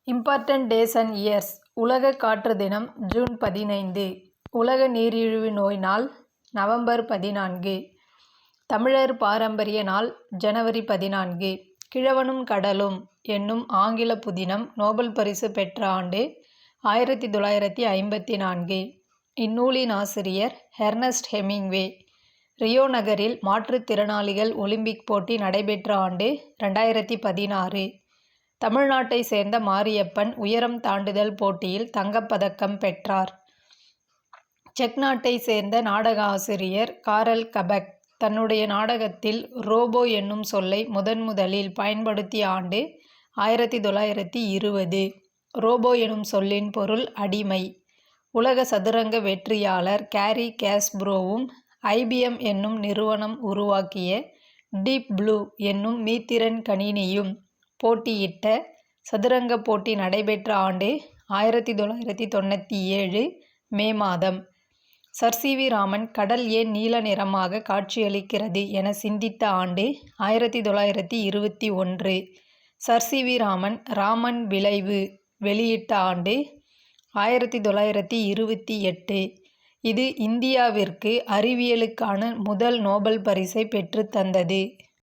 Important days and years. உலக காற்று தினம் ஜூன் 15. உலக நீரிழிவு நோய் நாள் நவம்பர் 14. தமிழர் பாரம்பரிய நாள் ஜனவரி 14. கிழவனும் கடலும் என்னும் ஆங்கில புதினம் நோபல் பரிசு பெற்ற ஆண்டு 1954. இந்நூலின் ஆசிரியர் எர்னஸ்ட் ஹெமிங்வே. ரியோ நகரில் மாற்றுத்திறனாளிகள் ஒலிம்பிக் போட்டி நடைபெற்ற ஆண்டு 2016. தமிழ்நாட்டை சேர்ந்த மாரியப்பன் உயரம் தாண்டுதல் போட்டியில் தங்கப்பதக்கம் பெற்றார். செக் நாட்டை சேர்ந்த நாடக ஆசிரியர் காரல் கபெக் தன்னுடைய நாடகத்தில் ரோபோ என்னும் சொல்லை முதலில் பயன்படுத்திய ஆண்டு 1920. ரோபோ எனும் சொல்லின் பொருள் அடிமை. உலக சதுரங்க வெற்றியாளர் கேரி காஸ்பரோவும் IBM என்னும் நிறுவனம் உருவாக்கிய டீப் ப்ளூ என்னும் மீத்திறன் கணினியும் போட்டியிட்ட சதுரங்க போட்டி நடைபெற்ற ஆண்டு 1997 மே மாதம். Sir CV. ராமன் கடல் ஏன் நீல நிறமாக காட்சியளிக்கிறது என சிந்தித்த ஆண்டு 1921. Sir CV. ராமன் ராமன் விளைவு வெளியிட்ட ஆண்டு 1928. இது இந்தியாவிற்கு அறிவியலுக்கான முதல் நோபல் பரிசை பெற்றுத்தந்தது.